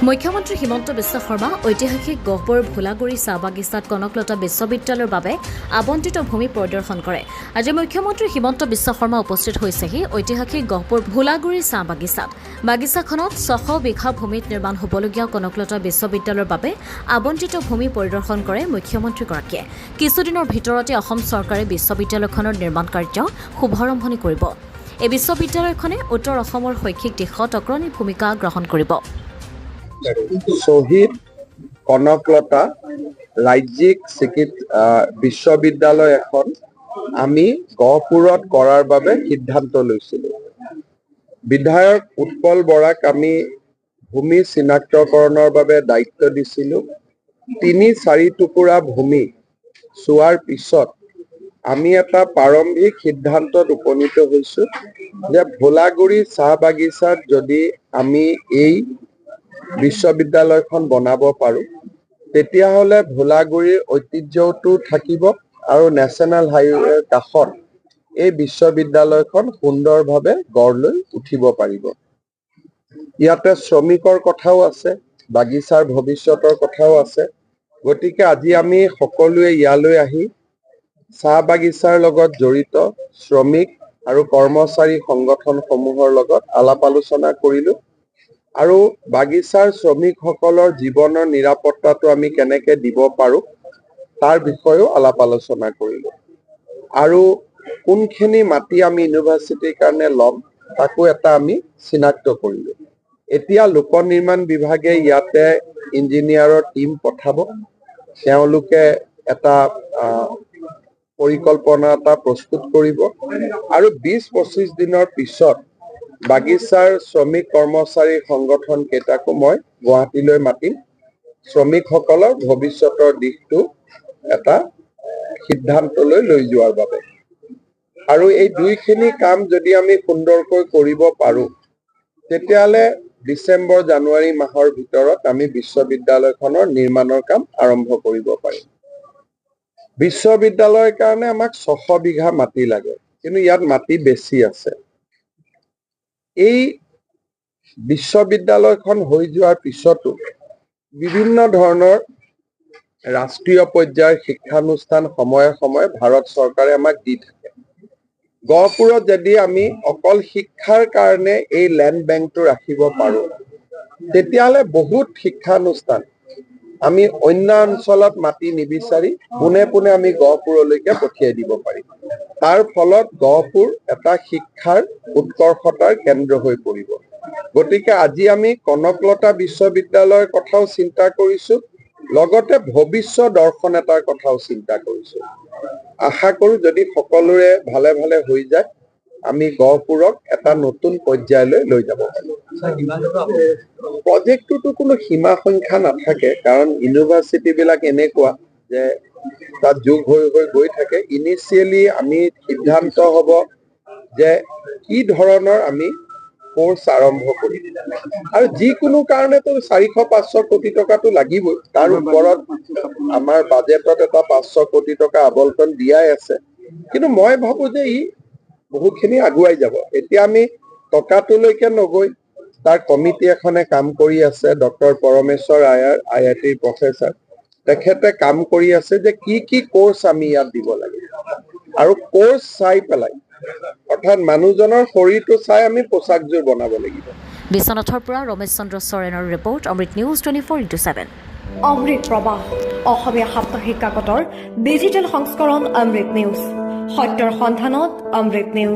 মুখ্যমন্ত্ৰী হিমন্ত বিশ্ব শৰ্মা ঐতিহাসিক গহপুৰ ভোলাগুৰি চাহ বাগিচাত কনকলতা বিশ্ববিদ্যালয়ৰ বাবে আবণ্টিত ভূমি পৰিদৰ্শন কৰে। আজি মুখ্যমন্ত্ৰী হিমন্ত বিশ্ব শৰ্মা উপস্থিত হৈছেহি ঐতিহাসিক গহপুৰ ভোলাগুৰি চাহ বাগিচাত। বাগিচাখনত 600 বিঘা ভূমিত নিৰ্মাণ হ'বলগীয়া কনকলতা বিশ্ববিদ্যালয়ৰ বাবে আবণ্টিত ভূমি পৰিদৰ্শন কৰে মুখ্যমন্ত্ৰীগৰাকীয়ে। কিছুদিনৰ ভিতৰতে অসম চৰকাৰে বিশ্ববিদ্যালয়খনৰ নিৰ্মাণ কাৰ্য শুভাৰম্ভণি কৰিব। এই বিশ্ববিদ্যালয়খনে উত্তৰ অসমৰ শৈক্ষিক দিশত অগ্ৰণী ভূমিকা গ্ৰহণ কৰিব। শহীদ কনকলতা ৰাজ্যিক বিশ্ববিদ্যালয় এখন আমি গহপুৰত কৰাৰ বাবে সিদ্ধান্ত লৈছিলোঁ। বিধায়ক উৎপল বৰাক আমি ভূমি চিনাক্তকৰণৰ বাবে দায়িত্ব দিছিলোঁ। ৩-৪ টুকুৰা ভূমি চোৱাৰ পিছত আমি এটা প্ৰাৰম্ভিক সিদ্ধান্তত উপনীত হৈছোঁ যে ভোলাগুৰি চাহ বাগিচাত যদি আমি এই বিশ্ববিদ্যালয়খন বনাব পাৰোঁ তেতিয়াহ'লে ভোলাগুৰিৰ ঐতিহ্যটো থাকিব আৰু নেশ্যনেল হাইৱেৰ কাষত এই বিশ্ববিদ্যালয়খন সুন্দৰভাৱে গঢ় লৈ উঠিব পাৰিব। ইয়াতে শ্ৰমিকৰ কথাও আছে, বাগিচাৰ ভৱিষ্যতৰ কথাও আছে। গতিকে আজি আমি সকলোৱে ইয়ালৈ আহি চাহ বাগিচাৰ লগত জড়িত শ্ৰমিক আৰু কৰ্মচাৰী সংগঠনসমূহৰ লগত আলাপ আলোচনা কৰিলোঁ আৰু বাগিচাৰ শ্ৰমিকসকলৰ জীৱনৰ নিৰাপত্তাটো আমি কেনেকৈ দিব পাৰোঁ তাৰ বিষয়েও আলাপ আলোচনা কৰিলোঁ আৰু কোনখিনি মাটি আমি ইউনিভাৰ্চিটিৰ কাৰণে ল'ম তাকো এটা আমি চিনাক্ত কৰিলোঁ। এতিয়া লোক নিৰ্মাণ বিভাগে ইয়াতে ইঞ্জিনিয়াৰৰ টীম পঠাব। তেওঁলোকে এটা পৰিকল্পনা এটা প্ৰস্তুত কৰিব আৰু 20-25 দিনৰ পিছত বাগিচাৰ শ্ৰমিক কৰ্মচাৰী সংগঠন কেইটাকো মই গুৱাহাটীলৈ মাতিম। শ্ৰমিকসকলৰ ভৱিষ্যতৰ দিশটো এটা সিদ্ধান্তলৈ লৈ যোৱাৰ বাবে আৰু এই দুইখিনি কাম যদি আমি সুন্দৰকৈ কৰিব পাৰোঁ তেতিয়াহ'লে ডিচেম্বৰ-জানুৱাৰী মাহৰ ভিতৰত আমি বিশ্ববিদ্যালয়খনৰ নিৰ্মাণৰ কাম আৰম্ভ কৰিব পাৰিম। বিশ্ববিদ্যালয়ৰ কাৰণে আমাক 600 বিঘা মাটি লাগে, কিন্তু ইয়াত মাটি বেছি আছে। এই বিশ্ববিদ্যালয়খন হৈ যোৱাৰ পিছতো বিভিন্ন ধৰণৰ ৰাষ্ট্ৰীয় পৰ্যায়ৰ শিক্ষানুষ্ঠান সময়ে সময়ে ভাৰত চৰকাৰে আমাক দি থাকে। গহপুৰত যদি আমি অকল শিক্ষাৰ কাৰণে এই লেণ্ড বেংকটো ৰাখিব পাৰোঁ তেতিয়াহ'লে বহুত শিক্ষানুষ্ঠান আমি অন্য অঞ্চলত মাটি নিবিচাৰি পোনে পোনে আমি গহপুৰলৈকে পঠিয়াই দিব পাৰিম। তাৰ ফলত গহপুৰ এটা শিক্ষাৰ উৎকৰ্ষতাৰ কেন্দ্ৰ হৈ পৰিব। গতিকে আজি আমি কনকলতা বিশ্ববিদ্যালয়ৰ কথাও চিন্তা কৰিছোঁ, লগতে ভৱিষ্যত দৰ্শন এটাৰ কথাও চিন্তা কৰিছোঁ। আশা কৰোঁ যদি সকলোৰে ভালে ভালে হৈ যায় আমি গহপুৰক এটা নতুন পৰ্যায়লৈ লৈ যাব পাৰিম। প্ৰজেক্টটোতো কোনো সীমা সংখ্যা নাথাকে, কাৰণ ইউনিভাৰ্চিটিবিলাক এনেকুৱা যে তাত যোগ হৈ গৈ থাকে। ইনিচিয়েলি আমি সিদ্ধান্ত হ'ব যে কি ধৰণৰ আমি কোৰ্চ আৰম্ভ কৰিম আৰু যিকোনো কাৰণেতো 400-500 কোটি টকাটো লাগিবই। তাৰ ওপৰত আমাৰ বাজেটত এটা 500 কোটি টকা আবণ্টন দিয়াই আছে, কিন্তু মই ভাবোঁ যে ই বহুতখিনি আগুৱাই যাব। এতিয়া আমি টকাটোলৈকে নগৈ তাৰ কমিটি এখনে কাম কৰি আছে। ডক্টৰ পৰমেশ্বৰ আয়াৰ IITৰ প্ৰফেচাৰ, তেখেতে কাম কৰি আছে যে কি কি কোৰ্চ আমি ইয়াত দিব লাগে আৰু কোৰ্চ চাই পেলাই অৰ্থাৎ মানুহজনৰ শৰীৰটো চাই আমি পোচাকযোৰ বনাব লাগিব। বিশ্বনাথৰ পৰা ৰমেশ চন্দ্ৰ চৰেণৰ ৰিপৰ্ট, অমৃত নিউজ 24/7। অমৃত প্ৰবাহ অসমীয়া সাপ্তাহিক কাকতৰ ডিজিটেল সংস্কৰণ অমৃত নিউজ, সত্যৰ সন্ধানত অমৃত নিউজ।